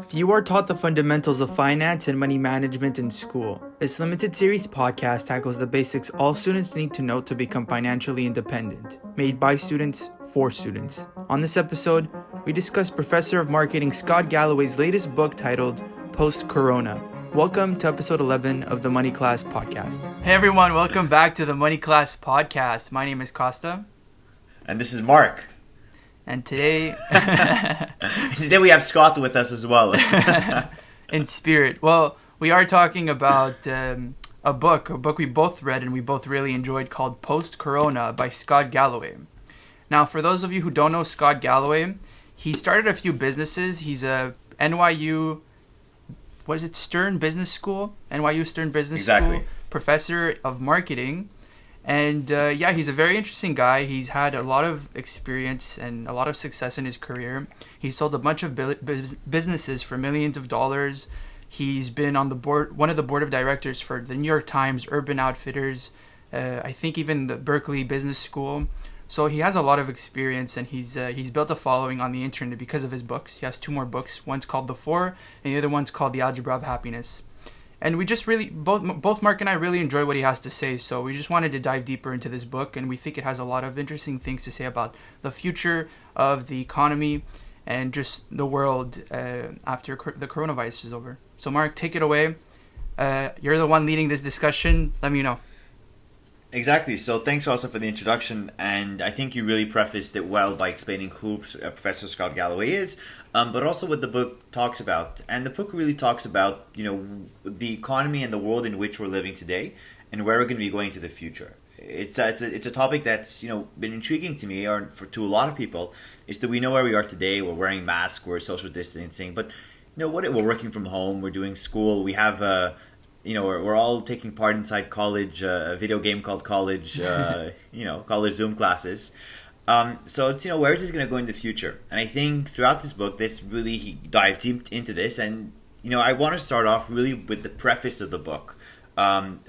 Few are taught the fundamentals of finance and money management in school. This limited series podcast tackles the basics all students need to know to become financially independent, made by students for students. On this episode, we discuss Professor of Marketing Scott Galloway's latest book titled Post-Corona. Welcome to episode 11 of the Money Class Podcast. Hey everyone, welcome back to the Money Class Podcast. My name is Kosta. And this is Marc. And today... Today we have Scott with us as well. In spirit. Well, we are talking about a book we both read and we both really enjoyed called Post-Corona by Scott Galloway. Now, for those of you who don't know Scott Galloway, he started a few businesses. He's a NYU, Stern Business School? NYU Stern Business School professor of marketing. And he's a very interesting guy. He's had a lot of experience and a lot of success in his career. He sold a bunch of businesses for millions of dollars. He's been on the board, one of the board of directors for the New York Times, Urban Outfitters, I think even the Berkeley Business School. So he has a lot of experience, and he's built a following on the internet because of his books. He has two more books. One's called The Four, and the other one's called The Algebra of Happiness. And we just really, both Marc and I really enjoy what he has to say, so we just wanted to dive deeper into this book, and we think it has a lot of interesting things to say about the future of the economy and just the world after the coronavirus is over. So Marc, take it away. You're the one leading this discussion. Let me know. Exactly. So thanks also for the introduction, and I think you really prefaced it well by explaining who Professor Scott Galloway is, but also what the book talks about. And the book really talks about, the economy and the world in which we're living today, and where we're going to be going to the future. It's a topic that's been intriguing to me, or to a lot of people, is that we know where we are today. We're wearing masks, we're social distancing, but we're working from home, we're doing school, we have we're all taking part inside college, a video game called college, college Zoom classes. So it's, where is this going to go in the future? And I think throughout this book, he dives deep into this. And, I want to start off really with the preface of the book, my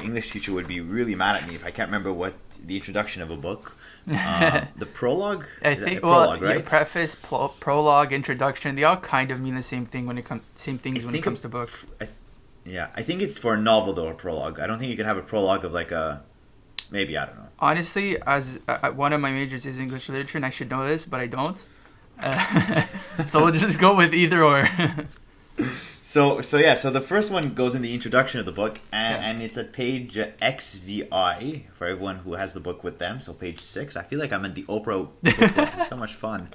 English teacher would be really mad at me if I can't remember what the introduction of a book. The prologue? I think prologue, right? Preface, prologue, introduction, they all kind of mean the same thing when it comes to book. I think it's for a novel though, a prologue. I don't think you can have a prologue of like maybe, I don't know. Honestly, as one of my majors is English literature, and I should know this, but I don't. So we'll just go with either or. So the first one goes in the introduction of the book, and it's at page XVI for everyone who has the book with them. So page 6. I feel like I'm at the Oprah book club. It's so much fun.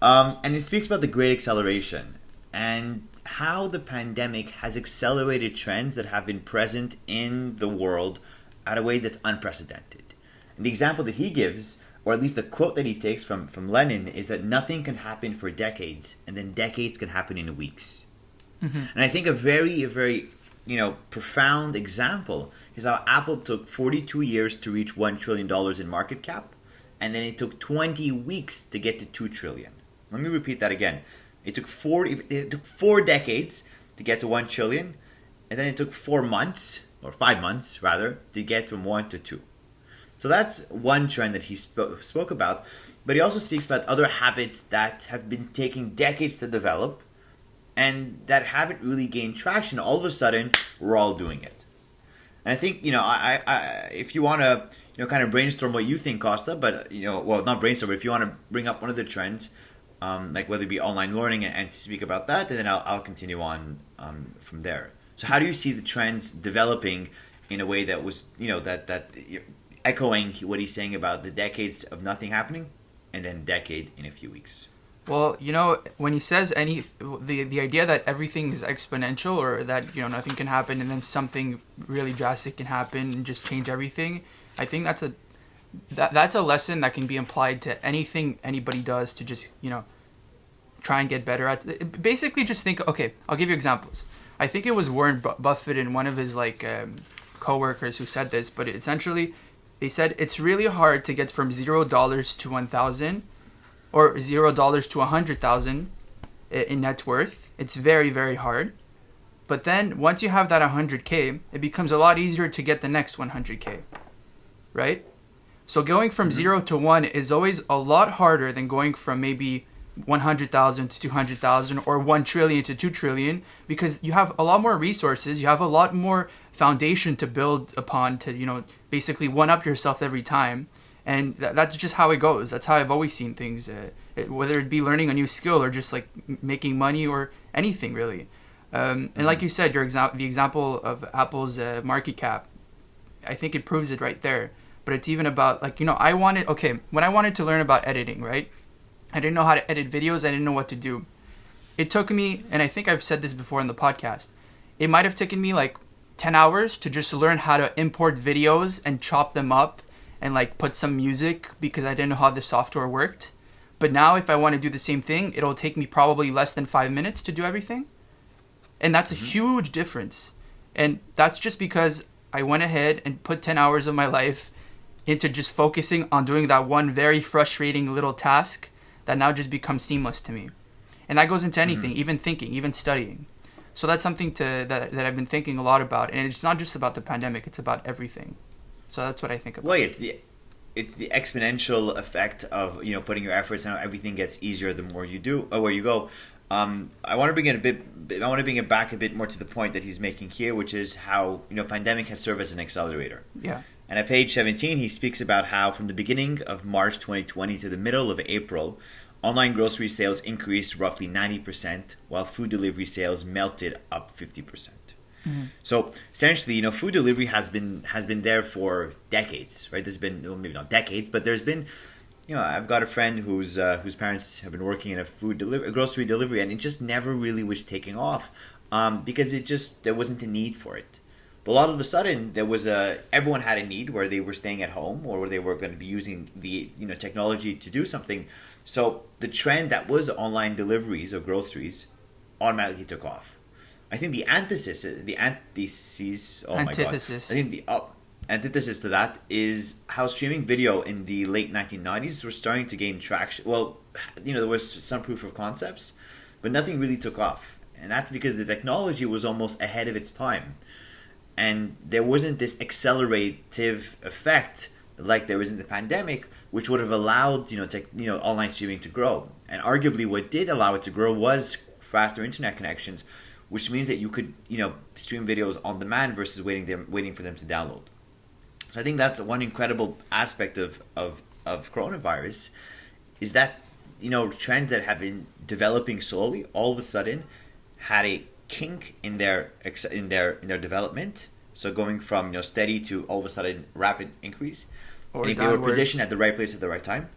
And it speaks about the Great Acceleration and how the pandemic has accelerated trends that have been present in the world at a way that's unprecedented. And the example that he gives, or at least the quote that he takes from Lenin, is that nothing can happen for decades, and then decades can happen in weeks. Mm-hmm. And I think a very, very, profound example is how Apple took 42 years to reach $1 trillion in market cap, and then it took 20 weeks to get to $2 trillion. Let me repeat that again. It took 4 decades to get to $1 trillion, and then it took 4 months, or 5 months rather, to get from 1 to 2. So that's one trend that he spoke about, but he also speaks about other habits that have been taking decades to develop, and that haven't really gained traction. All of a sudden, we're all doing it. And I think, if you want to, kind of brainstorm what you think, Kosta, but, not brainstorm, but if you want to bring up one of the trends, like whether it be online learning and speak about that, and then I'll continue on from there. So how do you see the trends developing in a way that was, that echoing what he's saying about the decades of nothing happening and then decade in a few weeks? Well, when he says the idea that everything is exponential, or that, nothing can happen and then something really drastic can happen and just change everything, I think that's a lesson that can be applied to anything anybody does to just, try and get better at it. Basically, just think, okay, I'll give you examples. I think it was Warren Buffett and one of his co-workers who said this, but essentially they said it's really hard to get from $0 to 1,000 or $0 to 100,000 in net worth. It's very, very hard. But then once you have that 100K, it becomes a lot easier to get the next 100K, right? So going from 0 to 1 is always a lot harder than going from maybe 100,000 to 200,000 or 1 trillion to 2 trillion, because you have a lot more resources, you have a lot more foundation to build upon to, basically one up yourself every time. And that's just how it goes. That's how I've always seen things, whether it be learning a new skill or just like making money or anything really. And like you said, the example of Apple's market cap, I think it proves it right there. But it's even about like, when I wanted to learn about editing, right? I didn't know how to edit videos. I didn't know what to do. It took me, and I think I've said this before in the podcast, it might have taken me like 10 hours to just learn how to import videos and chop them up and like put some music because I didn't know how the software worked. But now if I want to do the same thing, it'll take me probably less than 5 minutes to do everything. And that's a huge difference. And that's just because I went ahead and put 10 hours of my life into just focusing on doing that one very frustrating little task that now just becomes seamless to me. And that goes into anything, even thinking, even studying. So that's something that I've been thinking a lot about. And it's not just about the pandemic, it's about everything. So that's what I think about. Well, it's the exponential effect of putting your efforts and everything gets easier the more you do or where you go. I want to bring it back a bit more to the point that he's making here, which is how pandemic has served as an accelerator. Yeah. And at page 17, he speaks about how from the beginning of March 2020 to the middle of April, online grocery sales increased roughly 90%, while food delivery sales melted up 50%. So essentially, food delivery has been there for decades, right? There's been, well, maybe not decades, but there's been, I've got a friend whose parents have been working in a grocery delivery, and it just never really was taking off because there wasn't a need for it. But a lot of a sudden, everyone had a need where they were staying at home or where they were going to be using the technology to do something. So the trend that was online deliveries of groceries automatically took off. I think the antithesis to that is how streaming video in the late 1990s was starting to gain traction. Well, there was some proof of concepts, but nothing really took off. And that's because the technology was almost ahead of its time. And there wasn't this accelerative effect like there was in the pandemic, which would have allowed online streaming to grow. And arguably, what did allow it to grow was faster internet connections, which means that you could stream videos on demand versus waiting for them to download. So I think that's one incredible aspect of coronavirus, is that trends that have been developing slowly all of a sudden had a kink in their development. So going from steady to all of a sudden rapid increase, or and if downwards. They were positioned at the right place at the right time,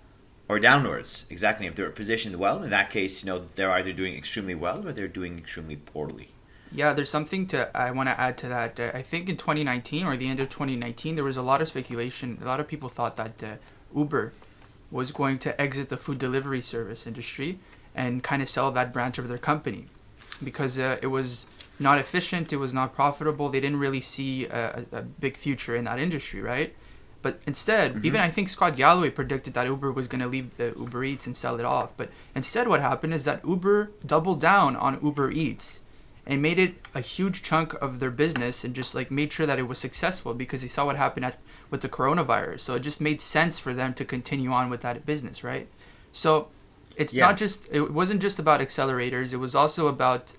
or downwards, exactly. If they were positioned well, in that case, they're either doing extremely well or they're doing extremely poorly. Yeah, there's something I want to add to that. I think in 2019 or the end of 2019, there was a lot of speculation. A lot of people thought that Uber was going to exit the food delivery service industry and kind of sell that branch of their company, because it was not efficient, it was not profitable. They didn't really see a big future in that industry, right? But instead, even I think Scott Galloway predicted that Uber was going to leave the Uber Eats and sell it off. But instead what happened is that Uber doubled down on Uber Eats and made it a huge chunk of their business and just like made sure that it was successful because they saw what happened with the coronavirus. So it just made sense for them to continue on with that business, right? So it wasn't just about accelerators. It was also about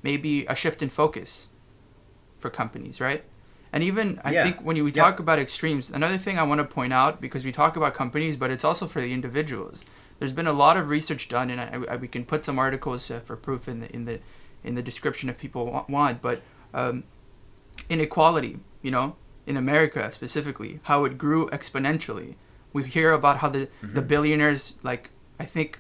maybe a shift in focus for companies, right? And even I think when we talk about extremes, another thing I want to point out, because we talk about companies, but it's also for the individuals. There's been a lot of research done, and we can put some articles for proof in the description if people want. But inequality, in America specifically, how it grew exponentially. We hear about how the billionaires, like I think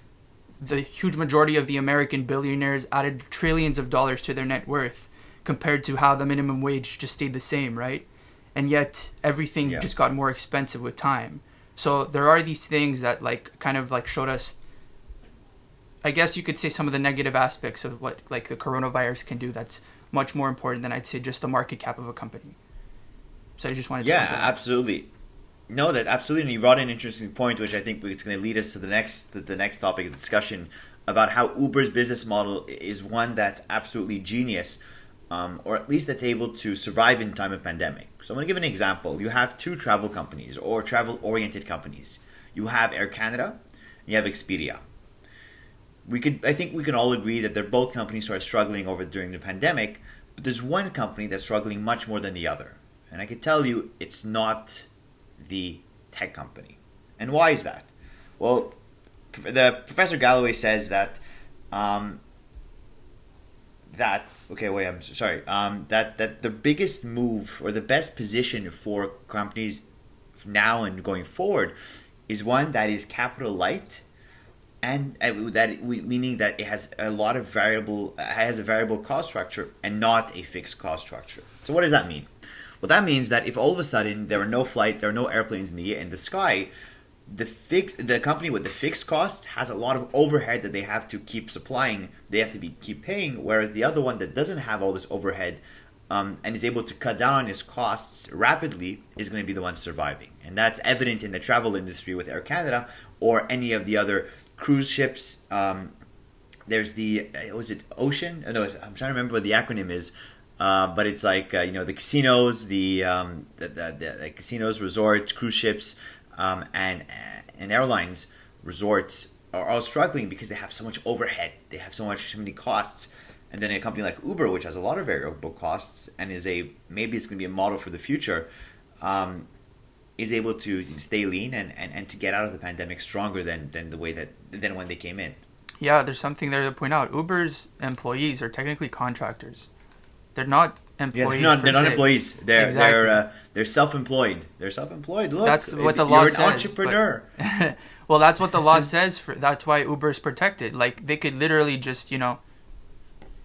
the huge majority of the American billionaires added trillions of dollars to their net worth, compared to how the minimum wage just stayed the same, right? And yet everything just got more expensive with time. So there are these things that kind of showed us, I guess you could say, some of the negative aspects of what the coronavirus can do that's much more important than I'd say just the market cap of a company. So I just wanted to point that out. Absolutely. No, that absolutely. And you brought in an interesting point, which I think it's going to lead us to the next topic of discussion about how Uber's business model is one that's absolutely genius. Or at least that's able to survive in time of pandemic. So I'm going to give an example. You have two travel companies or travel-oriented companies. You have Air Canada and you have Expedia. I think we can all agree that they're both companies who are struggling during the pandemic, but there's one company that's struggling much more than the other. And I can tell you it's not the tech company. And why is that? Well, Professor Galloway says that that the biggest move or the best position for companies now and going forward is one that is capital light, and meaning that it has a variable cost structure and not a fixed cost structure. So what does that mean? Well, that means that if all of a sudden there are no airplanes in the sky, the company with the fixed cost has a lot of overhead that they have to keep supplying. They have to keep paying, whereas the other one that doesn't have all this overhead and is able to cut down on its costs rapidly is going to be the one surviving. And that's evident in the travel industry with Air Canada or any of the other cruise ships. There's was it Ocean? No, I'm trying to remember what the acronym is. But it's like the casinos, the casinos, resorts, cruise ships, and airlines, resorts are all struggling because they have so much overhead. They have so many costs. And then a company like Uber, which has a lot of variable costs and maybe it's going to be a model for the future, is able to stay lean and to get out of the pandemic stronger than when they came in. Yeah, there's something there to point out. Uber's employees are technically contractors. They're not employees. Yeah, they're not employees. They're self-employed. They're self-employed. Look, that's what the law says. You're an entrepreneur. Well, that's what the law says. That's why Uber is protected. Like they could literally just they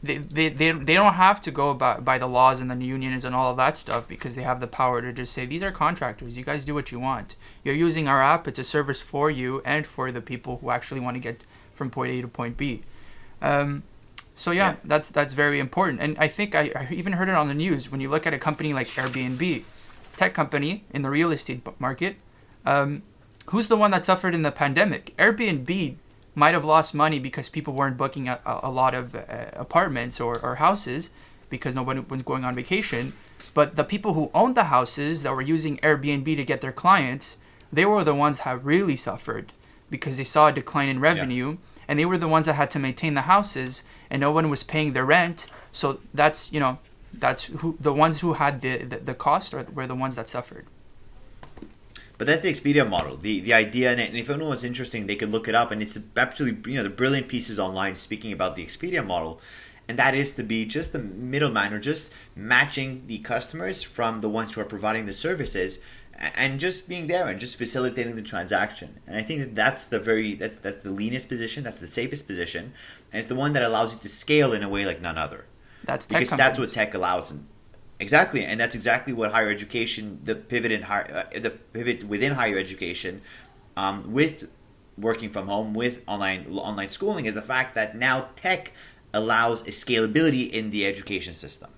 don't have to go by the laws and the unions and all of that stuff because they have the power to just say these are contractors. You guys do what you want. You're using our app. It's a service for you and for the people who actually want to get from point A to point B. So yeah, that's very important. And I think I even heard it on the news. When you look at a company like Airbnb, tech company in the real estate market, who's the one that suffered in the pandemic? Airbnb might have lost money because people weren't booking a lot of apartments or houses because nobody was going on vacation. But the people who owned the houses that were using Airbnb to get their clients, they were the ones that really suffered because they saw a decline in revenue. Yeah. And they were the ones that had to maintain the houses, and no one was paying their rent. So that's who the ones who had the cost were the ones that suffered. But that's the Expedia model. The idea, and if anyone was interested, they could look it up. And it's absolutely the brilliant pieces online speaking about the Expedia model, and that is to be just the middleman or just matching the customers from the ones who are providing the services. And just being there and just facilitating the transaction. And I think that's the leanest position, that's the safest position, and it's the one that allows you to scale in a way like none other. That's tech because companies. That's what tech allows. Exactly, and that's exactly what higher education, the pivot within higher education, with working from home, with online schooling, is the fact that now tech allows a scalability in the education system.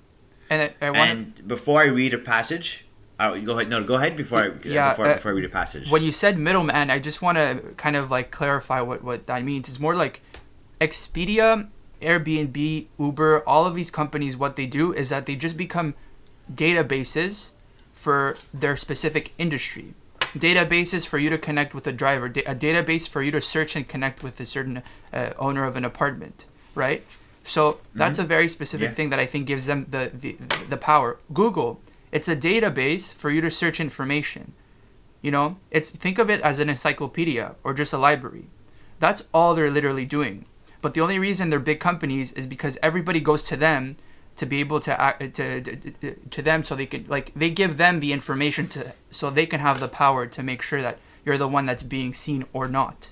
And before I read a passage. Go ahead. No, go ahead before I read a passage. When you said middleman, I just want to kind of like clarify what that means. It's more like Expedia, Airbnb, Uber, all of these companies, what they do is that they just become databases for their specific industry. Databases for you to connect with a driver, a database for you to search and connect with a certain owner of an apartment, right? So that's a very specific thing that I think gives them the power. Google. It's a database for you to search information. Think of it as an encyclopedia or just a library. That's all they're literally doing. But the only reason they're big companies is because everybody goes to them to be able to act to them, so they could they give them the information so they can have the power to make sure that you're the one that's being seen or not.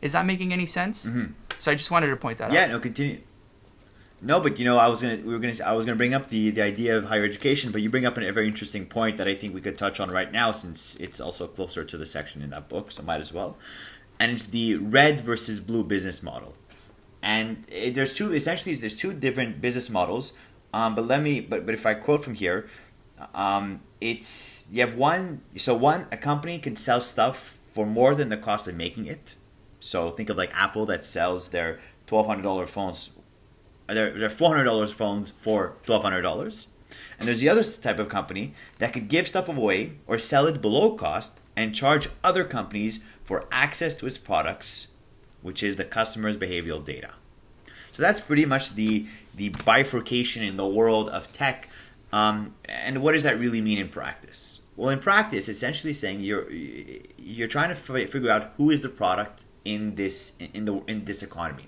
Is that making any sense? Mm-hmm. So I just wanted to point that out. Yeah, no, continue. No, but I was gonna bring up the idea of higher education, but you bring up a very interesting point that I think we could touch on right now, since it's also closer to the section in that book, so might as well. And it's the red versus blue business model. And there's two different business models. But if I quote from here, you have a company can sell stuff for more than the cost of making it. So think of like Apple that sells their $1,200 phones. They're $400 phones for $1,200. And there's the other type of company that could give stuff away or sell it below cost and charge other companies for access to its products which is the customer's behavioral data. So that's pretty much the bifurcation in the world of tech. And what does that really mean in practice? Well, in practice, essentially saying you're trying to figure out who is the product in this economy.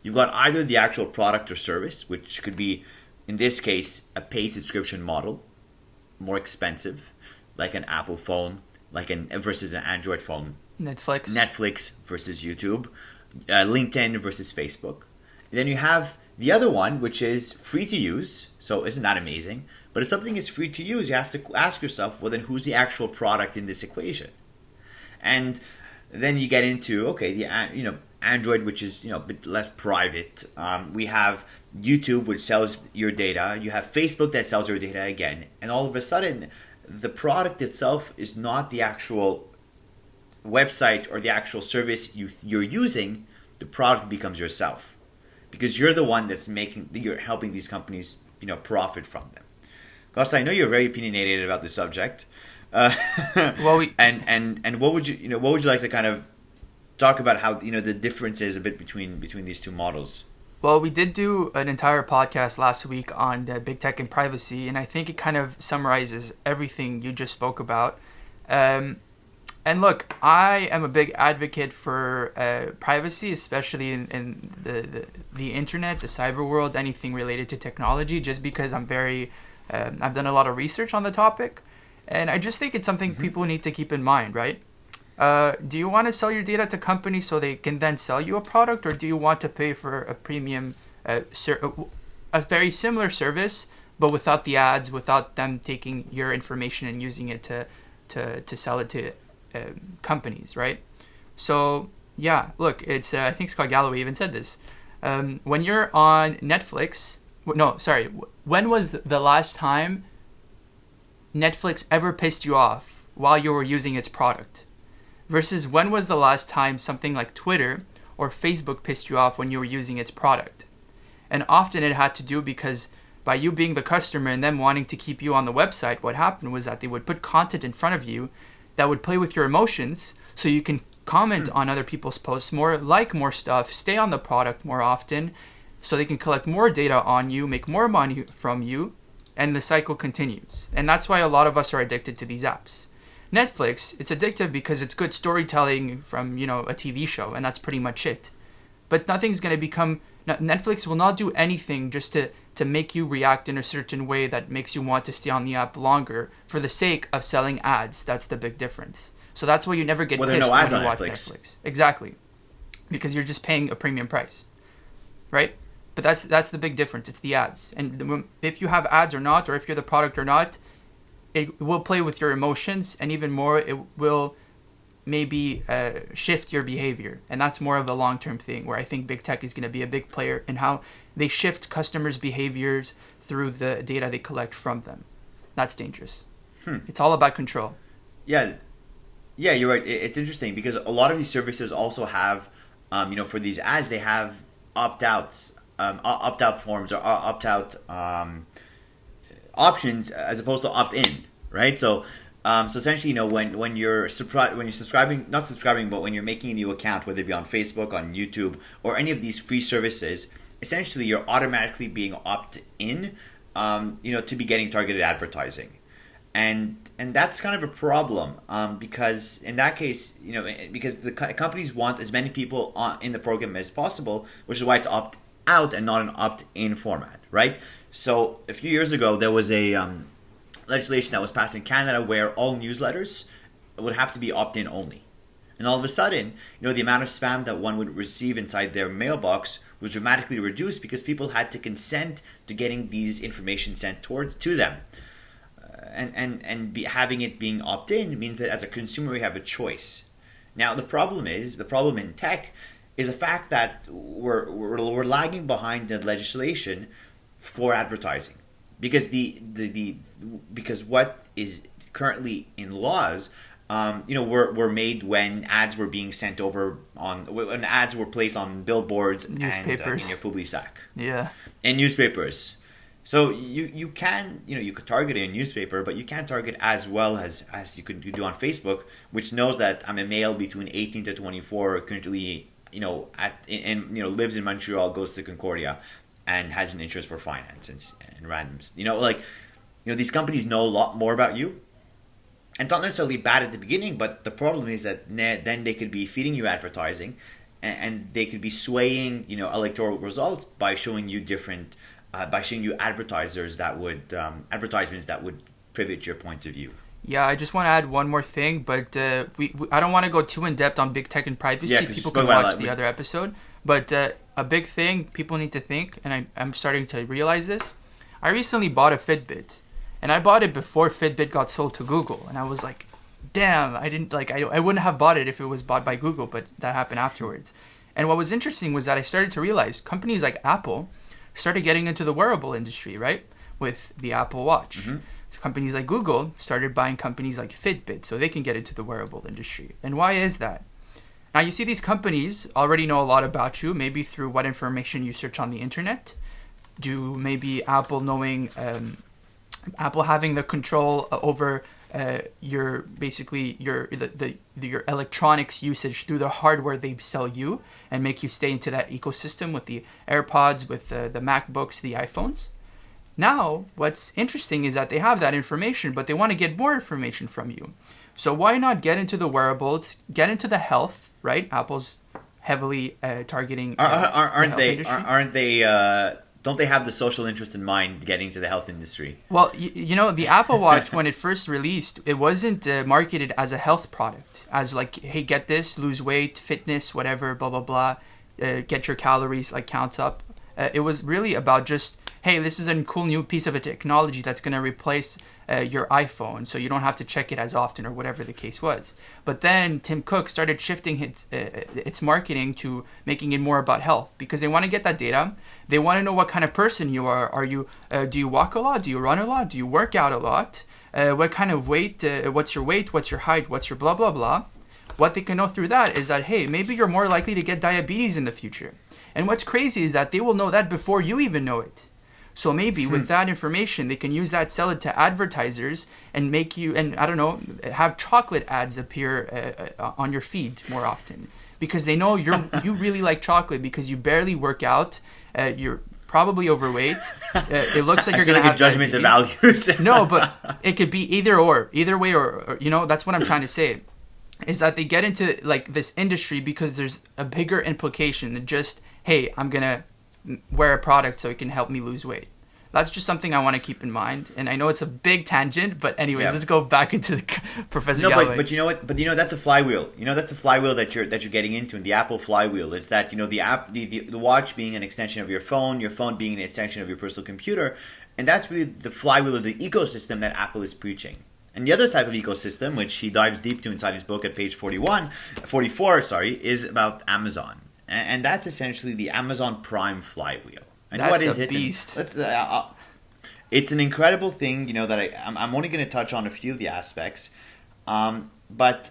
You've got either the actual product or service, which could be, in this case, a paid subscription model, more expensive, like an Apple phone, versus an Android phone. Netflix versus YouTube, LinkedIn versus Facebook. And then you have the other one, which is free to use. So isn't that amazing? But if something is free to use, you have to ask yourself, well, then who's the actual product in this equation? And then you get into, okay, Android, which is a bit less private. We have YouTube, which sells your data. You have Facebook that sells your data again. And all of a sudden, the product itself is not the actual website or the actual service you're using. The product becomes yourself, because you're the one you're helping these companies profit from them. Kosta, I know you're very opinionated about the subject. Well, and what would you like to kind of talk about how the difference is a bit between these two models? Well, we did do an entire podcast last week on big tech and privacy, and I think it kind of summarizes everything you just spoke about. And look, I am a big advocate for privacy, especially in the internet, the cyber world, anything related to technology, just because I'm I've done a lot of research on the topic, and I just think it's something people need to keep in mind, right? Do you want to sell your data to companies so they can then sell you a product, or do you want to pay for a premium, a very similar service, but without the ads, without them taking your information and using it to sell it to companies, right? So yeah, look, it's I think Scott Galloway even said this. When you're on Netflix, when was the last time Netflix ever pissed you off while you were using its product? Versus when was the last time something like Twitter or Facebook pissed you off when you were using its product? And often it had to do because by you being the customer and them wanting to keep you on the website, what happened was that they would put content in front of you that would play with your emotions, so you can comment on other people's posts more, like more stuff, stay on the product more often, so they can collect more data on you, make more money from you, and the cycle continues. And that's why a lot of us are addicted to these apps. Netflix, it's addictive because it's good storytelling from, a TV show, and that's pretty much it. But Netflix will not do anything just to make you react in a certain way that makes you want to stay on the app longer for the sake of selling ads. That's the big difference. So that's why you never get pissed there are no ads when you watch Netflix. Netflix. Exactly. Because you're just paying a premium price. Right? But that's the big difference. It's the ads. And if you have ads or not, or if you're the product or not, it will play with your emotions, and even more, it will maybe shift your behavior. And that's more of a long-term thing, where I think big tech is going to be a big player in how they shift customers' behaviors through the data they collect from them. That's dangerous. It's all about control. Yeah, you're right. It's interesting because a lot of these services also have, for these ads, they have opt-outs, opt-out forms, or opt-out options as opposed to opt-in, right? So essentially, when you're subscribing, not subscribing, but when you're making a new account, whether it be on Facebook, on YouTube, or any of these free services, essentially you're automatically being opt-in, to be getting targeted advertising, and that's kind of a problem, because in that case, because the companies want as many people in the program as possible, which is why it's opt-out and not an opt-in format, right? So a few years ago, there was a legislation that was passed in Canada where all newsletters would have to be opt-in only. And all of a sudden, the amount of spam that one would receive inside their mailbox was dramatically reduced because people had to consent to getting these information sent to them. Having it being opt-in means that as a consumer, you have a choice. Now, the problem in tech is the fact that we're lagging behind the legislation for advertising, because because what is currently in laws, were made when ads were being sent over when ads were placed on billboards, newspapers, and in your public-sac, and newspapers. So you could target a newspaper, but you can't target as well as you do on Facebook, which knows that I'm a male between 18 to 24, currently lives in Montreal, goes to Concordia, and has an interest for finance and randoms. These companies know a lot more about you. And it's not necessarily bad at the beginning, but the problem is that then they could be feeding you advertising, and they could be swaying, electoral results by showing you advertisements that would pivot your point of view. Yeah, I just want to add one more thing, but I don't want to go too in depth on big tech and privacy. Yeah, people can watch the other episode. But a big thing people need to think, and I'm starting to realize this. I recently bought a Fitbit, and I bought it before Fitbit got sold to Google, and I was like, damn, I wouldn't have bought it if it was bought by Google, but that happened afterwards. And what was interesting was that I started to realize companies like Apple started getting into the wearable industry, right? With the Apple Watch. Mm-hmm. Companies like Google started buying companies like Fitbit so they can get into the wearable industry. And why is that? Now, you see, these companies already know a lot about you, maybe through what information you search on the internet. Maybe Apple knowing, Apple having the control over your electronics usage through the hardware they sell you and make you stay into that ecosystem with the AirPods, with the MacBooks, the iPhones. Now, what's interesting is that they have that information, but they want to get more information from you. So why not get into the wearables, get into the health, right? Apple's heavily targeting aren't they? Industry. Don't they have the social interest in mind getting to the health industry? Well, the Apple Watch, when it first released, it wasn't marketed as a health product, as like, hey, get this, lose weight, fitness, whatever, blah, blah, blah, get your calories counts up. It was really about just, hey, this is a cool new piece of a technology that's going to replace your iPhone, so you don't have to check it as often or whatever the case was. But then Tim Cook started shifting its marketing to making it more about health, because they want to get that data. They want to know what kind of person you are. Do you walk a lot? Do you run a lot? Do you work out a lot? What kind of weight? What's your weight? What's your height? What's your blah, blah, blah? What they can know through that is that, hey, maybe you're more likely to get diabetes in the future. And what's crazy is that they will know that before you even know it. So maybe with that information, they can use that, sell it to advertisers, and make you, and I don't know, have chocolate ads appear on your feed more often, because they know you really like chocolate because you barely work out, you're probably overweight. It looks like you're going to have judgment of values. No, but it could be either way, or that's what I'm trying to say, is that they get into this industry because there's a bigger implication than just, hey, I'm gonna wear a product so it can help me lose weight. That's just something I want to keep in mind. And I know it's a big tangent, but anyways, Let's go back into Professor Galloway. But you know what? But that's a flywheel. That's a flywheel that you're getting into, and the Apple flywheel is that the watch being an extension of your phone being an extension of your personal computer, and that's really the flywheel of the ecosystem that Apple is preaching. And the other type of ecosystem, which he dives deep to inside his book at page 44, is about Amazon. And that's essentially the Amazon Prime flywheel. And that's what is a beast. It's an incredible thing, that I'm only going to touch on a few of the aspects. But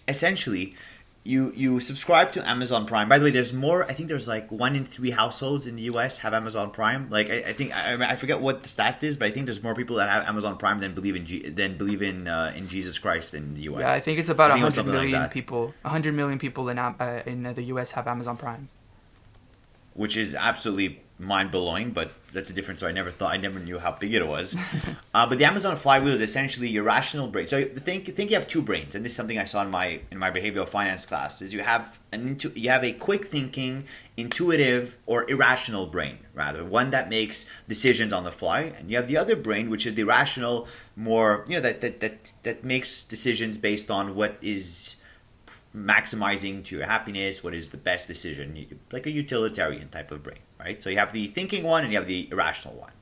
essentially, you subscribe to Amazon Prime. By the way, there's more. I think there's 1 in 3 households in the US have Amazon Prime. I think I forget what the stat is, but I think there's more people that have Amazon Prime than believe in Jesus Christ in the US. Yeah, I think it's about 100 million people. 100 million people in the US have Amazon Prime, which is absolutely mind-blowing, but that's a different story. I never knew how big it was. But the Amazon flywheel is essentially your rational brain. So think you have two brains, and this is something I saw in my behavioral finance class. Is you have a quick thinking, intuitive, or irrational brain, rather one that makes decisions on the fly, and you have the other brain, which is the rational, more that makes decisions based on what is maximizing to your happiness, what is the best decision, like a utilitarian type of brain, right? So you have the thinking one and you have the irrational one.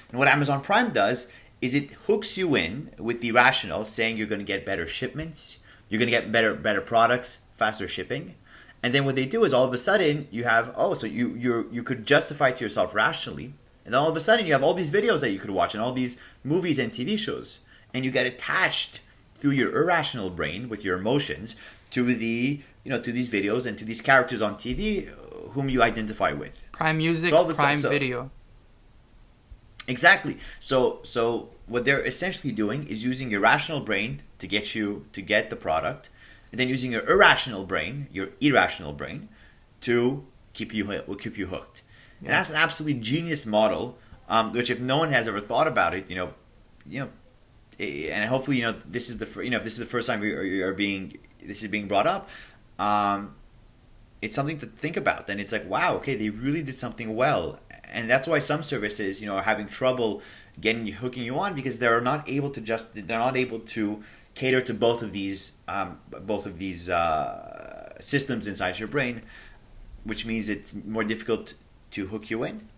And what Amazon Prime does is it hooks you in with the rational, saying you're going to get better shipments, you're going to get better products, faster shipping. And then what they do is all of a sudden you have, so you could justify to yourself rationally, and then all of a sudden you have all these videos that you could watch and all these movies and TV shows, and you get attached through your irrational brain with your emotions to to these videos and to these characters on TV whom you identify with. Prime Music, Prime Video. Exactly. So what they're essentially doing is using your rational brain to get the product, and then using your irrational brain, your irrational brain, to keep you hooked. And that's an absolutely genius model, which if no one has ever thought about it, and hopefully this is the if this is the first time this is being brought up, it's something to think about. And it's like, wow, okay, they really did something well, and that's why some services are having trouble hooking you on, because they're not able to cater to both of these systems inside your brain, which means it's more difficult to hook you in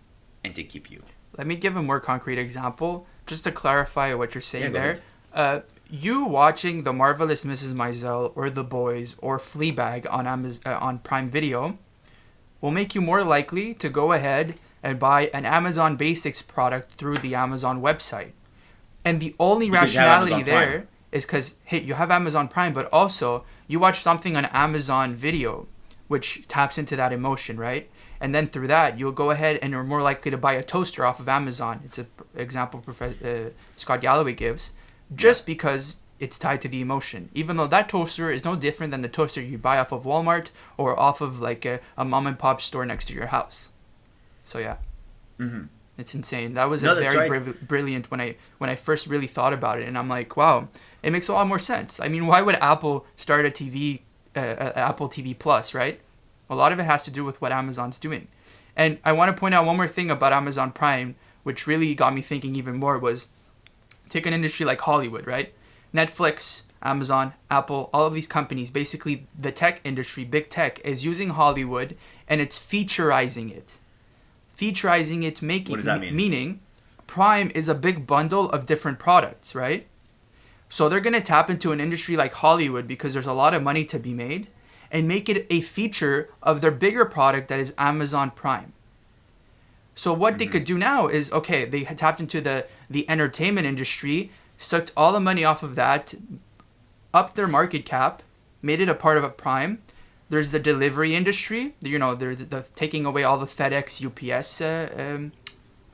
and to keep you. Let me give a more concrete example, just to clarify what you're saying Go there. You watching The Marvelous Mrs. Maisel or The Boys or Fleabag on Prime Video will make you more likely to go ahead and buy an Amazon Basics product through the Amazon website. And the only rationality there is because, hey, you have Amazon Prime, but also you watch something on Amazon Video, which taps into that emotion, right? And then through that, you'll go ahead and you're more likely to buy a toaster off of Amazon. It's an example Scott Galloway gives, just because it's tied to the emotion. Even though that toaster is no different than the toaster you buy off of Walmart or off of like a mom and pop store next to your house. So yeah, It's insane. That was brilliant when I first really thought about it, and I'm like, wow, it makes a lot more sense. I mean, why would Apple start a Apple TV Plus, right? A lot of it has to do with what Amazon's doing. And I want to point out one more thing about Amazon Prime, which really got me thinking even more, was take an industry like Hollywood, right? Netflix, Amazon, Apple, all of these companies, basically the tech industry, big tech, is using Hollywood and it's featureizing it. Making, what does that mean? Meaning Prime is a big bundle of different products, right? So they're going to tap into an industry like Hollywood because there's a lot of money to be made, and make it a feature of their bigger product that is Amazon Prime. So what they could do now is, okay, they had tapped into the entertainment industry, sucked all the money off of that, upped their market cap, made it a part of a Prime. There's the delivery industry. They're taking away all the FedEx, UPS,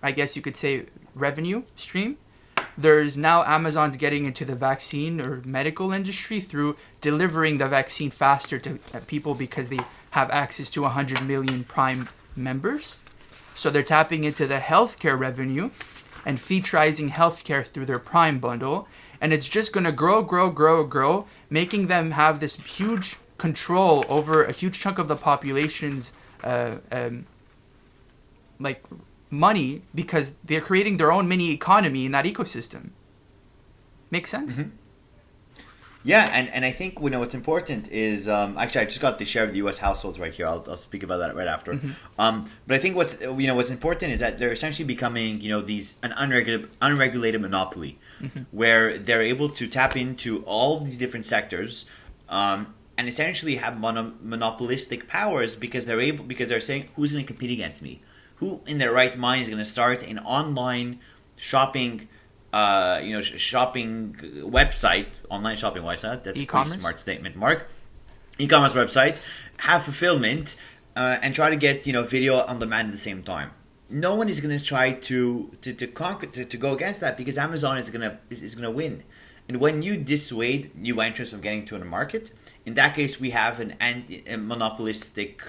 I guess you could say, revenue stream. There's now Amazon's getting into the vaccine or medical industry through delivering the vaccine faster to people because they have access to 100 million Prime members. So they're tapping into the healthcare revenue and featureizing healthcare through their Prime bundle. And it's just going to grow, making them have this huge control over a huge chunk of the population's money, because they're creating their own mini economy in that ecosystem. Makes sense? Yeah, and I think what's important is actually I just got the share of the U.S. households right here. I'll speak about that right after. But I think what's important is that they're essentially becoming an unregulated monopoly, where they're able to tap into all these different sectors, and essentially have monopolistic powers because they're saying, who's going to compete against me? Who in their right mind is going to start an online shopping website, online shopping website? That's e-commerce? A pretty smart statement, Marc. E-commerce website, have fulfillment, and try to get video on demand at the same time. No one is going to try to go against that, because Amazon is going to win. And when you dissuade new entrants from getting to the market, in that case, we have a monopolistic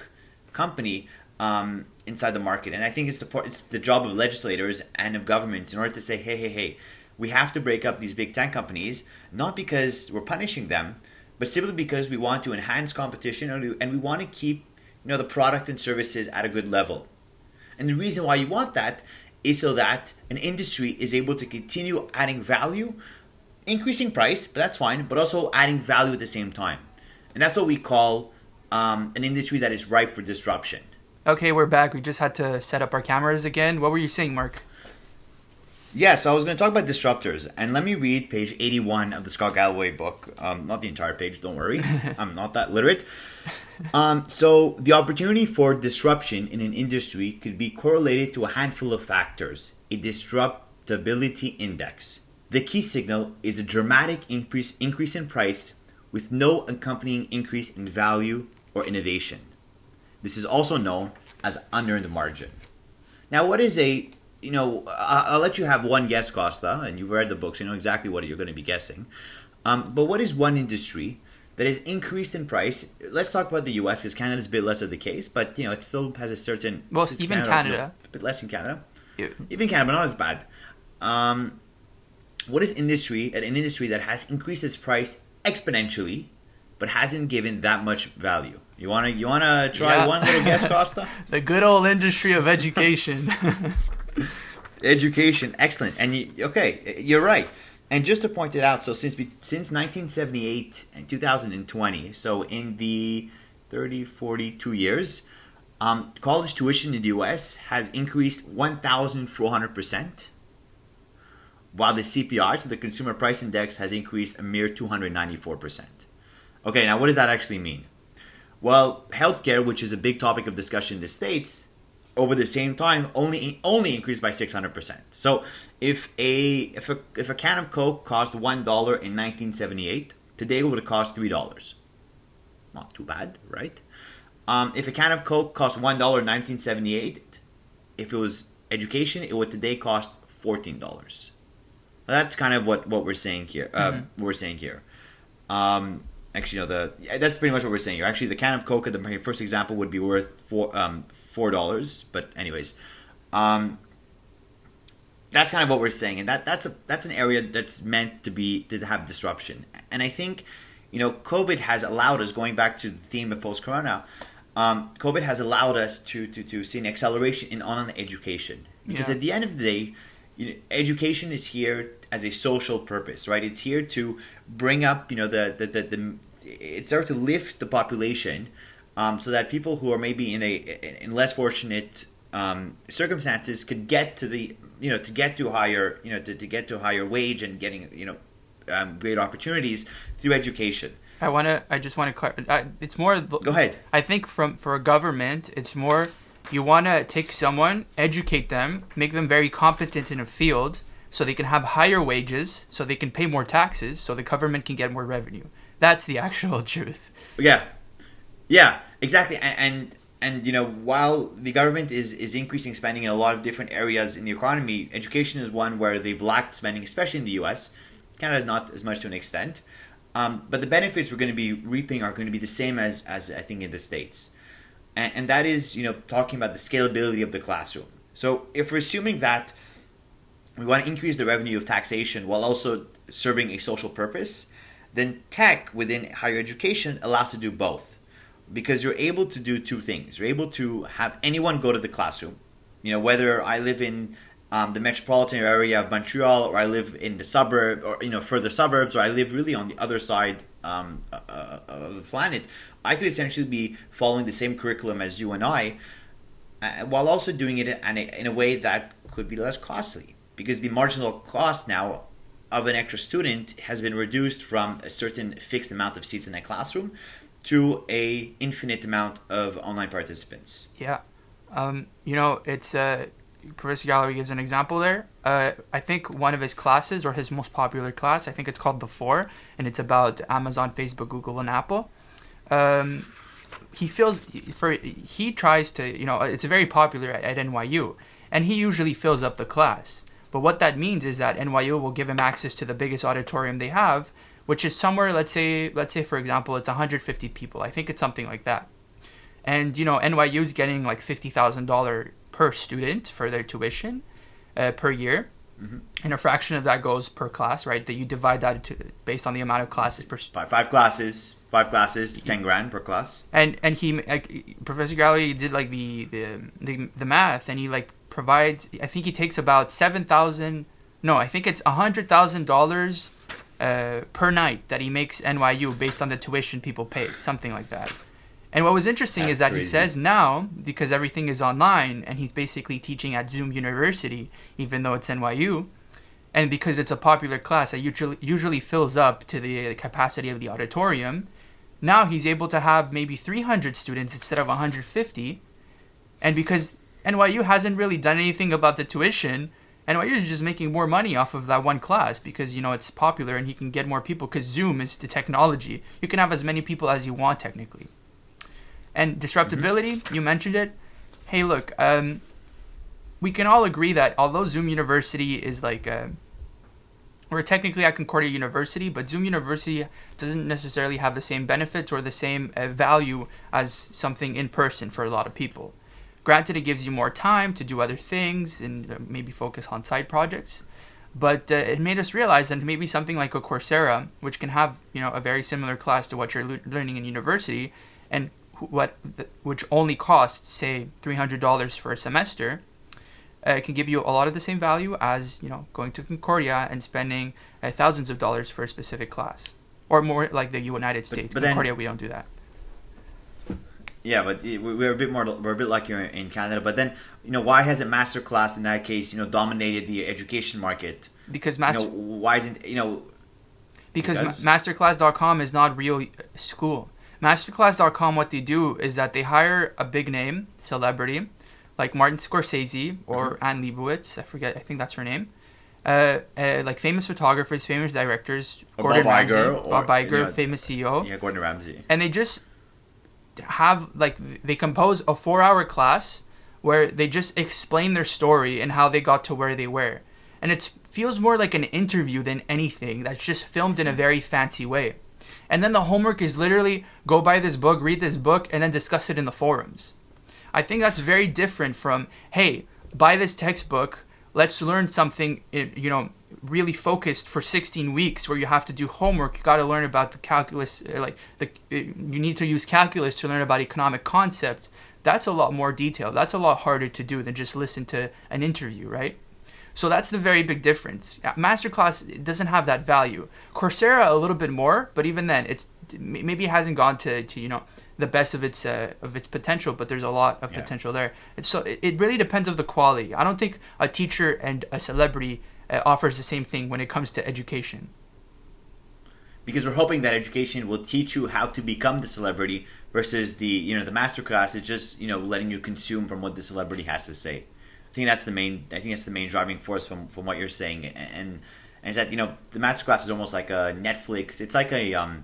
company inside the market. And I think it's the job of legislators and of governments in order to say, hey, we have to break up these big tech companies, not because we're punishing them, but simply because we want to enhance competition and we want to keep the product and services at a good level. And the reason why you want that is so that an industry is able to continue adding value, increasing price, but that's fine, but also adding value at the same time. And that's what we call an industry that is ripe for disruption. Okay, we're back. We just had to set up our cameras again. What were you saying, Marc? Yeah, so I was going to talk about disruptors. And let me read page 81 of the Scott Galloway book. Not the entire page, don't worry. I'm not that literate. So the opportunity for disruption in an industry could be correlated to a handful of factors. A Disruptability Index. The key signal is a dramatic increase in price with no accompanying increase in value or innovation. This is also known as unearned margin. Now, what is I'll let you have one guess, Kosta, and you've read the books, you know exactly what you're going to be guessing. But what is one industry that is increased in price. Let's talk about the U.S. because Canada's a bit less of the case, but it still has a certain. Well, even Canada, a bit less in Canada. Yeah. Even Canada, but not as bad. What is an industry that has increased its price exponentially, but hasn't given that much value? You wanna try one little guess, Kosta? The good old industry of education. Education, excellent. And you're right. And just to point it out, so since 1978 and 2020, so in the 42 years, college tuition in the U.S. has increased 1,400%, while the CPI, so the Consumer Price Index, has increased a mere 294%. Okay, now what does that actually mean? Well, healthcare, which is a big topic of discussion in the States, over the same time only increased by 600%. So if a can of Coke cost $1 in 1978, today it would have cost $3. Not too bad, right? If a can of Coke cost $1 in 1978, if it was education, it would today cost $14. That's kind of what we're saying here. We're saying here. Actually, no. That's pretty much what we're saying here. Actually, the can of Coke, the first example, would be worth $4. But anyways, that's kind of what we're saying, and that's an area that's meant to have disruption. And I think, COVID has allowed us, going back to the theme of post-corona, COVID has allowed us to see an acceleration in online education, because at the end of the day, education is here as a social purpose, right? It's here to bring up, it's there to lift the population, so that people who are maybe in less fortunate circumstances could get to get to a higher wage and getting great opportunities through education. I just want to clarify. It's more. Go ahead. I think for a government, it's more. You want to take someone, educate them, make them very competent in a field, so they can have higher wages, so they can pay more taxes, so the government can get more revenue. That's the actual truth. Yeah, exactly. And while the government is increasing spending in a lot of different areas in the economy, education is one where they've lacked spending, especially in the U.S. Canada, not as much to an extent. But the benefits we're going to be reaping are going to be the same as I think in the States. And that is, talking about the scalability of the classroom. So if we're assuming that we want to increase the revenue of taxation while also serving a social purpose, then tech within higher education allows to do both. Because you're able to do two things. You're able to have anyone go to the classroom. Whether I live in the metropolitan area of Montreal, or I live in the suburb, or further suburbs, or I live really on the other side of the planet, I could essentially be following the same curriculum as you and I, while also doing it in a way that could be less costly, because the marginal cost now of an extra student has been reduced from a certain fixed amount of seats in a classroom to a infinite amount of online participants. Yeah. It's Professor Galloway gives an example there. I think one of his classes, or his most popular class, I think it's called The 4, and it's about Amazon, Facebook, Google, and Apple. He tries to, it's very popular at NYU, and he usually fills up the class. But what that means is that NYU will give him access to the biggest auditorium they have, which is somewhere, let's say for example, it's 150 people. I think it's something like that. And, NYU is getting like $50,000 per student for their tuition per year. Mm-hmm. And a fraction of that goes per class, right? That you divide that based on the amount of classes per... Five classes, 10 grand per class. And he, Professor Galloway did like the math, and he like provides, I think he takes about $100,000 per night that he makes NYU based on the tuition people pay, something like that. And what was interesting is that crazy. He says now, because everything is online, and he's basically teaching at Zoom University, even though it's NYU, and because it's a popular class that usually fills up to the capacity of the auditorium, now he's able to have maybe 300 students instead of 150. And because NYU hasn't really done anything about the tuition, NYU is just making more money off of that one class because, it's popular and he can get more people because Zoom is the technology. You can have as many people as you want, technically. And disruptability, You mentioned it. Hey, look, we can all agree that although Zoom University is like we're technically at Concordia University, but Zoom University doesn't necessarily have the same benefits or the same value as something in person for a lot of people. Granted, it gives you more time to do other things and maybe focus on side projects, but it made us realize that maybe something like a Coursera, which can have a very similar class to what you're learning in university, and which only costs say $300 for a semester, it can give you a lot of the same value as going to Concordia and spending thousands of dollars for a specific class, or more like the United States. But Concordia, we don't do that. Yeah, but we're a bit luckier in Canada. But then, why hasn't Masterclass in that case, dominated the education market? Because why isn't because Masterclass.com is not real school. Masterclass.com, what they do is that they hire a big name celebrity, like Martin Scorsese or Anne Leibovitz. I think that's her name. Like famous photographers, famous directors, Bob Iger, famous CEO. Yeah, Gordon Ramsay. And they just have they compose a 4-hour class where they just explain their story and how they got to where they were. And it feels more like an interview than anything that's just filmed in a very fancy way. And then the homework is literally go buy this book, read this book, and then discuss it in the forums. I think that's very different from, hey, buy this textbook, let's learn something, really focused for 16 weeks where you have to do homework. You got to learn about the calculus, you need to use calculus to learn about economic concepts. That's a lot more detailed. That's a lot harder to do than just listen to an interview, right? So that's the very big difference. Masterclass doesn't have that value. Coursera a little bit more, but even then, maybe it hasn't gone to the best of its potential, but there's a lot of potential there. And so it really depends on the quality. I don't think a teacher and a celebrity offers the same thing when it comes to education. Because we're hoping that education will teach you how to become the celebrity versus the masterclass is just letting you consume from what the celebrity has to say. I think that's the main driving force from what you're saying, and it's that the masterclass is almost like a Netflix. It's like a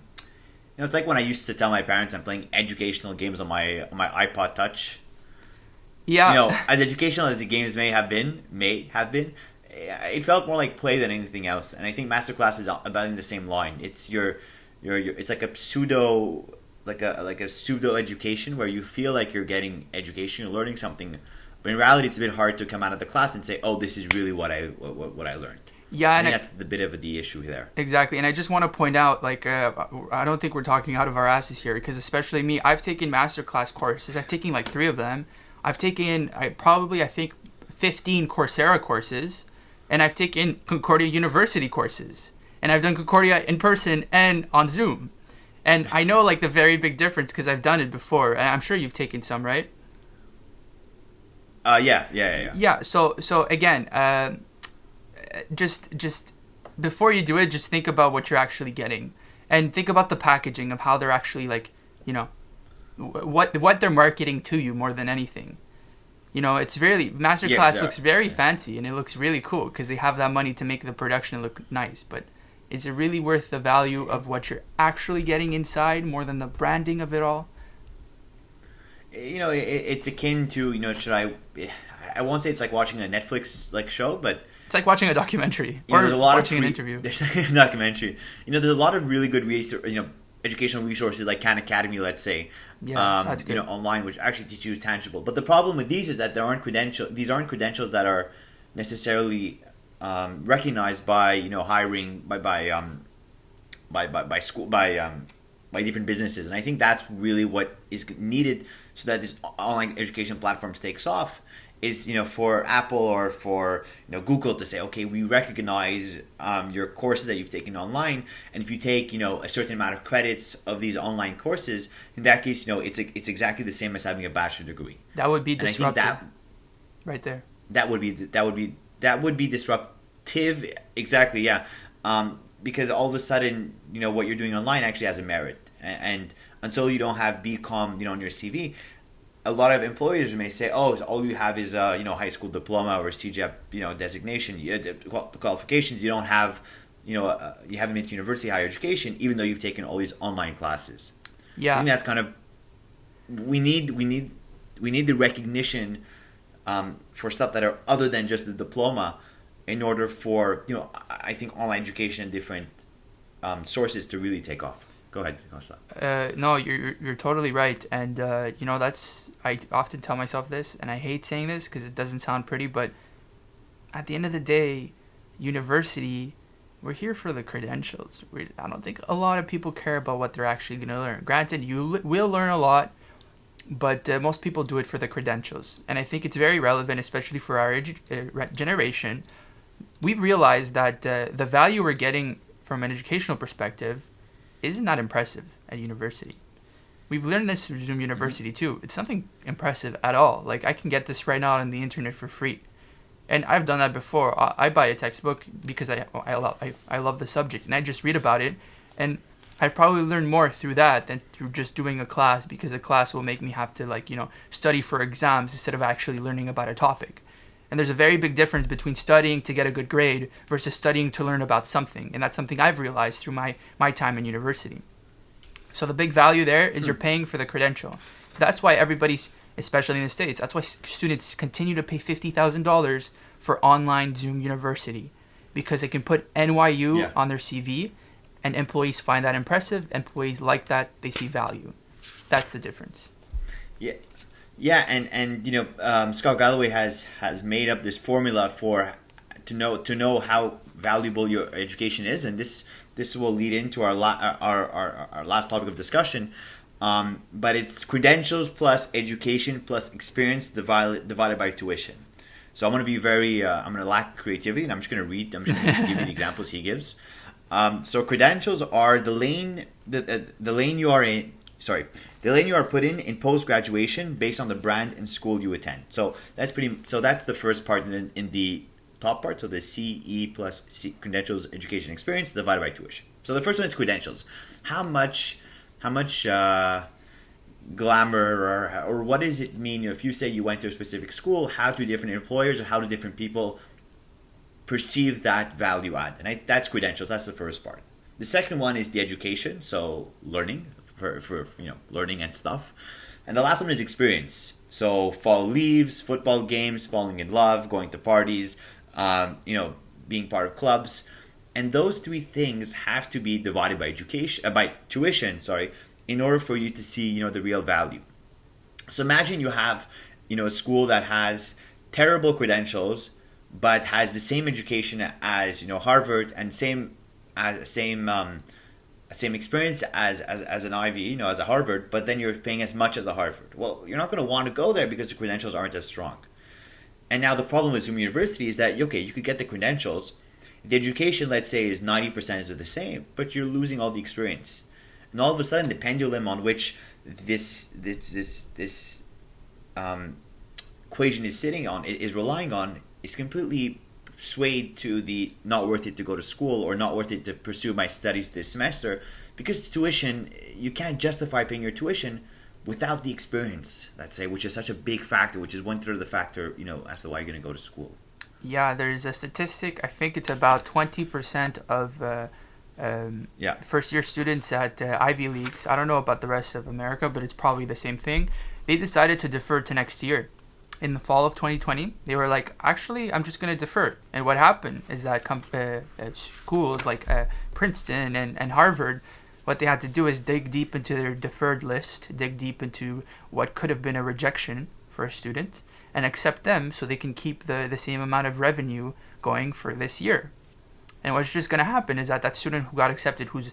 it's like when I used to tell my parents I'm playing educational games on my iPod Touch. Yeah. As educational as the games may have been, it felt more like play than anything else. And I think Masterclass is about in the same line. It's it's like a pseudo education where you feel like you're getting education, you're learning something, but in reality it's a bit hard to come out of the class and say, oh, this is really what I learned. Yeah, and that's the bit of the issue there. Exactly, and I just want to point out, I don't think we're talking out of our asses here, because especially me, I've taken masterclass courses. I've taken 3 of them. I've taken, I think, 15 Coursera courses, and I've taken Concordia University courses, and I've done Concordia in person and on Zoom, and I know the very big difference because I've done it before, and I'm sure you've taken some, right? Yeah. Yeah. So again, just before you do it, just think about what you're actually getting, and think about the packaging of how they're actually what they're marketing to you more than anything. It's really Masterclass looks very fancy and it looks really cool because they have that money to make the production look nice. But is it really worth the value of what you're actually getting inside more than the branding of it all? It's akin to I won't say it's like watching a Netflix show, but it's like watching a documentary or there's a lot watching an interview. There's a documentary. There's a lot of really good educational resources like Khan Academy, let's say, that's good. online, which actually teach you tangible. But the problem with these is that these aren't credentials that are necessarily recognized by hiring by different businesses, and I think that's really what is needed so that this online education platform takes off. Is for Apple or for Google to say, okay, we recognize your courses that you've taken online, and if you take a certain amount of credits of these online courses, in that case it's exactly the same as having a bachelor degree. That would be disruptive. And I think right there. That would be disruptive. Exactly, yeah. Because all of a sudden what you're doing online actually has a merit, and until you don't have BCom on your CV. A lot of employers may say, "Oh, so all you have is high school diploma or CGP designation, qualifications. You don't have you haven't been to university, higher education, even though you've taken all these online classes." Yeah, I think that's kind of we need the recognition for stuff that are other than just the diploma, in order for, I think online education and different sources to really take off. Go ahead, Kosta. No, you're totally right, and that's, I often tell myself this, and I hate saying this because it doesn't sound pretty, but at the end of the day, university, we're here for the credentials. I don't think a lot of people care about what they're actually going to learn. Granted, you will learn a lot, but most people do it for the credentials, and I think it's very relevant, especially for our generation. We've realized that the value we're getting from an educational perspective isn't that impressive at university. We've learned this from Zoom University too. It's nothing impressive at all. Like, I can get this right now on the internet for free. And I've done that before. I buy a textbook because I love the subject, and I just read about it. And I've probably learned more through that than through just doing a class, because a class will make me have to study for exams instead of actually learning about a topic. And there's a very big difference between studying to get a good grade versus studying to learn about something. And that's something I've realized through my time in university. So the big value there is you're paying for the credential. That's why everybody's, especially in the States, that's why students continue to pay $50,000 for online Zoom University, because they can put NYU on their CV, and employees find that impressive. Employees like that. They see value. That's the difference. Yeah. Yeah, and Scott Galloway has made up this formula for to know how valuable your education is, and this will lead into our last topic of discussion. But it's credentials plus education plus experience divided by tuition. So I'm going to be I'm going to lack creativity, and I'm just going to give you the examples he gives. So credentials are the lane you are in. Sorry, the lane you are put in post-graduation based on the brand and school you attend. So that's the first part in the top part. So the CE plus C, credentials, education, experience divided by tuition. So the first one is credentials. How much glamour or what does it mean if you say you went to a specific school? How do different employers or how do different people perceive that value add? And that's credentials. That's the first part. The second one is the education. So learning. For learning and stuff. And the last one is experience. So fall leaves, football games, falling in love, going to parties, being part of clubs. And those three things have to be divided by tuition, in order for you to see, the real value. So imagine you have, a school that has terrible credentials, but has the same education as, Harvard, and same experience as an Ivy, as a Harvard, but then you're paying as much as a Harvard. Well, you're not going to want to go there because the credentials aren't as strong. And now the problem with Zoom University is that, okay, you could get the credentials. The education, let's say, is 90% of the same, but you're losing all the experience. And all of a sudden, the pendulum on which this equation is sitting on, is relying on, is completely swayed to the not worth it to go to school or not worth it to pursue my studies this semester, because tuition, you can't justify paying your tuition without the experience, let's say, which is such a big factor, which is 1/3 of the factor, as to why you're going to go to school. Yeah, there's a statistic. I think it's about 20% of first-year students at Ivy Leagues. I don't know about the rest of America, but it's probably the same thing. They decided to defer to next year. In the fall of 2020, they were like, actually, I'm just going to defer. And what happened is that schools like Princeton and Harvard, what they had to do is dig deep into their deferred list, dig deep into what could have been a rejection for a student, and accept them so they can keep the same amount of revenue going for this year. And what's just going to happen is that student who got accepted, who's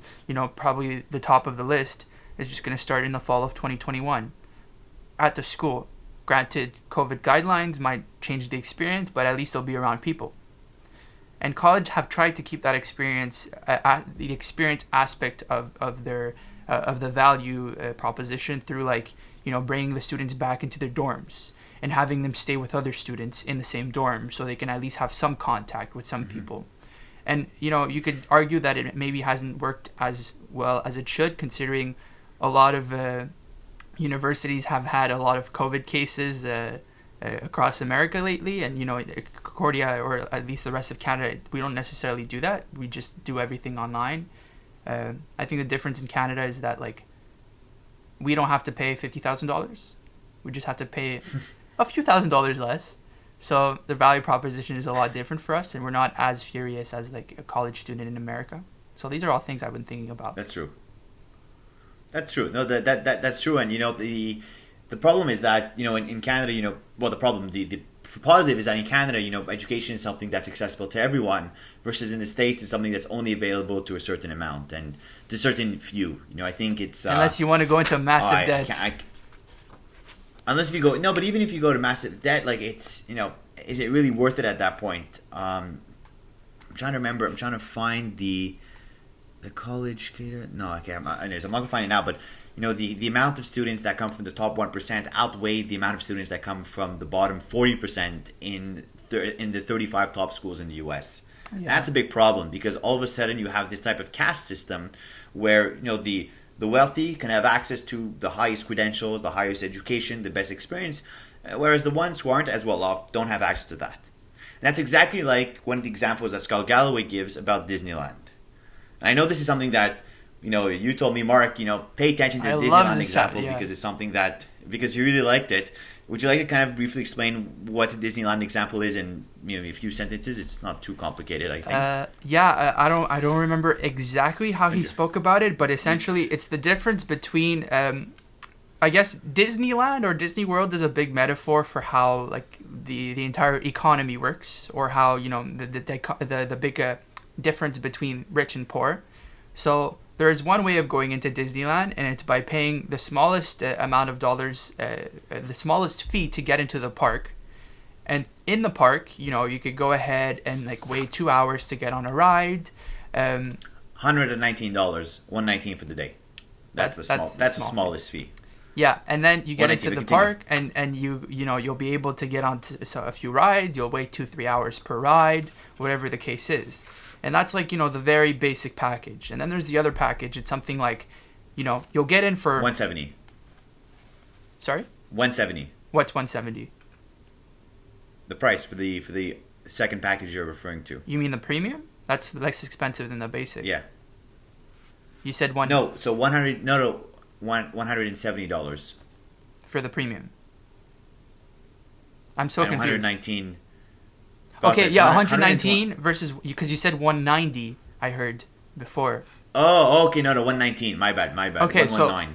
probably the top of the list, is just going to start in the fall of 2021 at the school. Granted, COVID guidelines might change the experience, but at least they'll be around people. And college have tried to keep that experience, the experience aspect of the value proposition through bringing the students back into their dorms and having them stay with other students in the same dorm so they can at least have some contact with some people. And you could argue that it maybe hasn't worked as well as it should, considering a lot of universities have had a lot of COVID cases across America lately, and Concordia, or at least the rest of Canada, we don't necessarily do that. We just do everything online. I think the difference in Canada is that we don't have to pay $50,000. We just have to pay a few $1,000s less, So the value proposition is a lot different for us, and we're not as furious as like a college student in America. So these are all things I've been thinking about. That's true. That's true. No, that's true. And the problem is that in Canada, well, the positive is that in Canada, education is something that's accessible to everyone, versus in the States, it's something that's only available to a certain amount and to a certain few. I think it's unless you want to go into massive debt. Unless if you go but even if you go to massive debt, like it's is it really worth it at that point? I'm trying to remember. I'm trying to find the college cater. No, okay. I'm not gonna find it now. But the amount of students that come from the top 1% outweigh the amount of students that come from the bottom 40% in the 35 top schools in the U.S. Yeah. That's a big problem, because all of a sudden you have this type of caste system where the wealthy can have access to the highest credentials, the highest education, the best experience, whereas the ones who aren't as well off don't have access to that. And that's exactly like one of the examples that Scott Galloway gives about Disneyland. And I know this is something that you told me, Marc, pay attention to the Disneyland example, because it's something because you really liked it. Would you like to kind of briefly explain what the Disneyland example is in a few sentences? It's not too complicated, I think. I don't remember exactly how he spoke about it, but essentially it's the difference between I guess Disneyland or Disney World is a big metaphor for how like the entire economy works, or how the big difference between rich and poor. So there is one way of going into Disneyland, and it's by paying the smallest amount of dollars, the smallest fee to get into the park. And in the park, you could go ahead and like wait 2 hours to get on a ride. $119, $119 for the day. That's the smallest fee. Yeah, and then you get into the park, and you'll be able to get on a few rides. You'll wait 2-3 hours per ride, whatever the case is. And that's like, the very basic package. And then there's the other package. It's something like, you'll get in for $170. Sorry? $170. What's $170? The price for the second package you're referring to. You mean the premium? That's less expensive than the basic. Yeah. You said No, so $170 for the premium. I'm so confused. 119. Okay, yeah, 119 versus, because you said 190. I heard before. Oh, okay, no, 119. My bad. Okay, so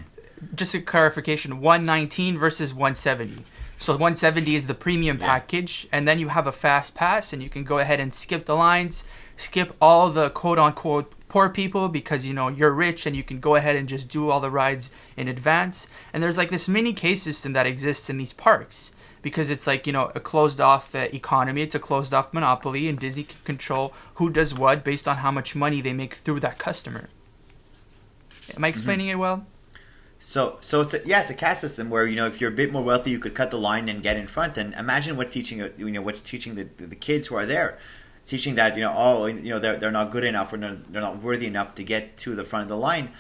just a clarification: 119 versus 170. So 170 is the premium package, and then you have a fast pass, and you can go ahead and skip the lines, skip all the quote-unquote poor people, because you're rich and you can go ahead and just do all the rides in advance. And there's like this mini case system that exists in these parks, because it's like a closed off economy, it's a closed off monopoly, and Disney can control who does what based on how much money they make through that customer. Am I explaining it well? So it's a caste system where if you're a bit more wealthy, you could cut the line and get in front. And imagine what's teaching the kids who are there, teaching that they're not good enough, or they're not worthy enough to get to the front of the line,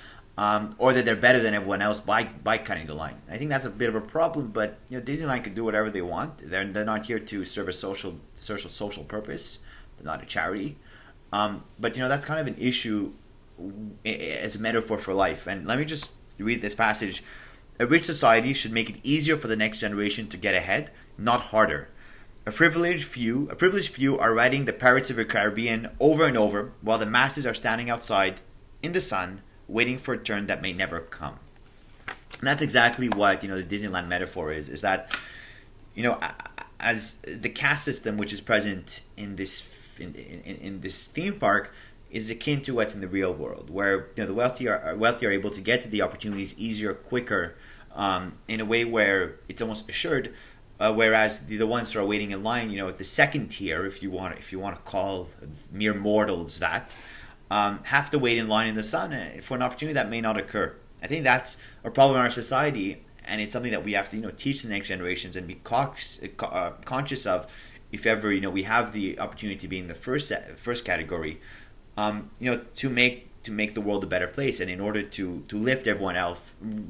or that they're better than everyone else by cutting the line. I think that's a bit of a problem, but Disneyland can do whatever they want. They're not here to serve a social purpose. They're not a charity. But that's kind of an issue as a metaphor for life. And let me just read this passage. A rich society should make it easier for the next generation to get ahead, not harder. A privileged few are riding the Pirates of the Caribbean over and over, while the masses are standing outside in the sun, waiting for a turn that may never come. And that's exactly what the Disneyland metaphor is that as the caste system which is present in this theme park is akin to what's in the real world, where the wealthy are able to get to the opportunities easier, quicker, in a way where it's almost assured. Whereas the ones who are waiting in line, at the second tier, if you want to call mere mortals that, have to wait in line in the sun for an opportunity that may not occur. I think that's a problem in our society, and it's something that we have to teach the next generations and be conscious of if ever we have the opportunity to be in the first category. To make the world a better place, and in order to lift everyone else,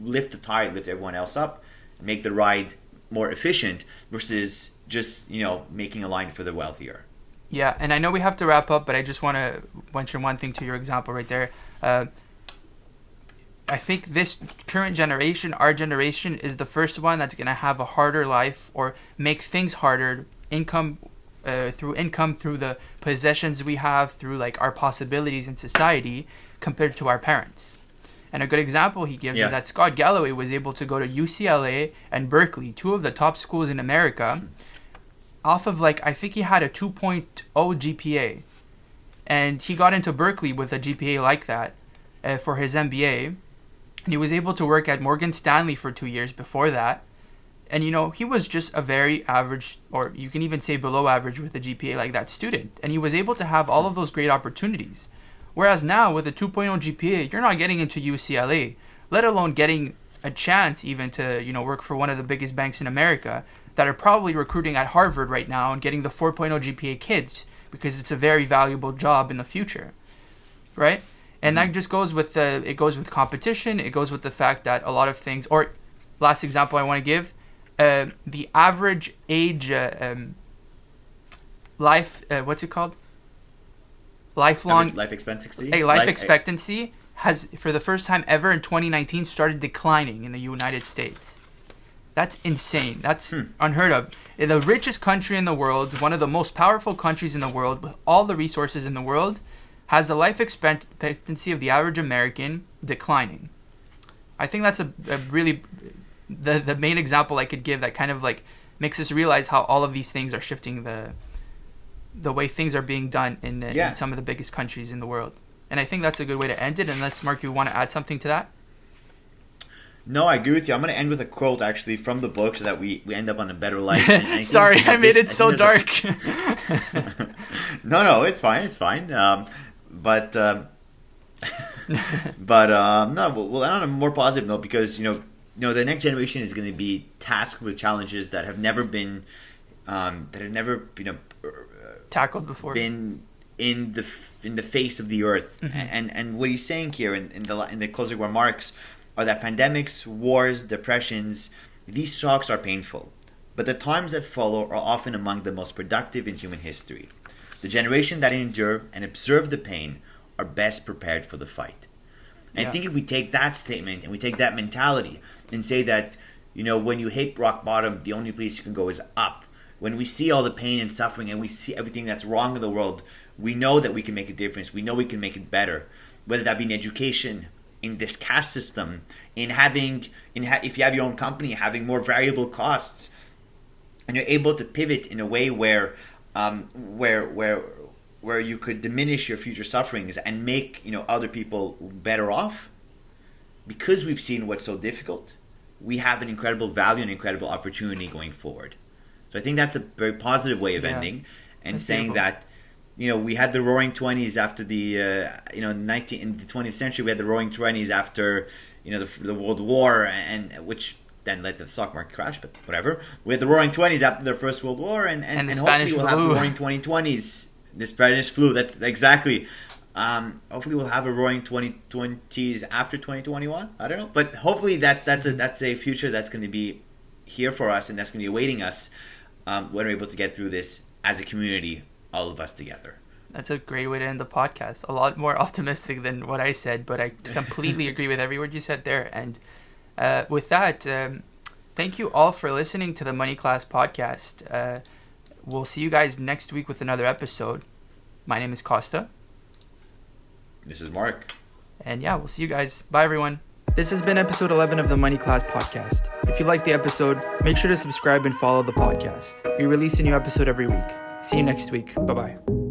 lift everyone else up, make the ride more efficient versus just making a line for the wealthier. Yeah, and I know we have to wrap up, but I just want to mention one thing to your example right there. I think this current generation, our generation, is the first one that's going to have a harder life or make things harder income, through the possessions we have, through like our possibilities in society compared to our parents. And a good example he gives is that Scott Galloway was able to go to UCLA and Berkeley, two of the top schools in America, off of like, I think he had a 2.0 GPA. And he got into Berkeley with a GPA like that for his MBA. And he was able to work at Morgan Stanley for 2 years before that. And, you know, he was just a very average, or you can even say below average with a GPA like that student. And he was able to have all of those great opportunities. Whereas now with a 2.0 GPA, you're not getting into UCLA, let alone getting a chance even to, you know, work for one of the biggest banks in America that are probably recruiting at Harvard right now and getting the 4.0 GPA kids because it's a very valuable job in the future, right? And that just goes with it goes with competition. It goes with the fact that a lot of things, or last example I want to give, the average age what's it called? Life expectancy. Life expectancy has, for the first time ever in 2019, started declining in the United States. That's insane. That's unheard of. The richest country in the world, one of the most powerful countries in the world, with all the resources in the world, has the life expectancy of the average American declining. I think that's a really the main example I could give that kind of like makes us realize how all of these things are shifting the way things are being done in some of the biggest countries in the world. And I think that's a good way to end it, unless, Marc, you want to add something to that? No, I agree with you. I'm going to end with a quote, actually, from the book so that we end up on a better light. Sorry, I made it so dark. No, it's fine. No, we'll end on a more positive note because, you know, the next generation is going to be tasked with challenges that have never been, tackled before, been in the face of the earth. And what he's saying here in the closing remarks are that pandemics, wars, depressions, these shocks are painful, but the times that follow are often among the most productive in human history. The generation that endure and observe the pain are best prepared for the fight. And I think if we take that statement and we take that mentality and say that, you know, when you hit rock bottom, the only place you can go is up. When we see all the pain and suffering and we see everything that's wrong in the world, we know that we can make a difference. We know we can make it better, whether that be in education, in this caste system, if you have your own company, having more variable costs, and you're able to pivot in a way where you could diminish your future sufferings and make, you know, other people better off. Because we've seen what's so difficult, we have an incredible value and incredible opportunity going forward. So I think that's a very positive way of ending, and that's saying beautiful. That, you know, we had the Roaring 20s after the in the 20th century we had the Roaring 20s after, you know, the World War, and which then led to the stock market crash, but whatever. We had the Roaring 20s after the First World War, and hopefully we'll have the Roaring 2020s. The Spanish flu. That's exactly. Hopefully we'll have a Roaring 2020s after 2021. I don't know, but hopefully that's a future that's going to be here for us, and that's going to be awaiting us when we're able to get through this as a community, all of us together. That's a great way to end the podcast. A lot more optimistic than what I said, but I completely agree with every word you said there. And with that, thank you all for listening to the Money Class podcast. We'll see you guys next week with another episode. My name is Kosta. This is Marc. And yeah, we'll see you guys. Bye, everyone. This has been episode 11 of the Money Class podcast. If you liked the episode, make sure to subscribe and follow the podcast. We release a new episode every week. See you next week. Bye-bye.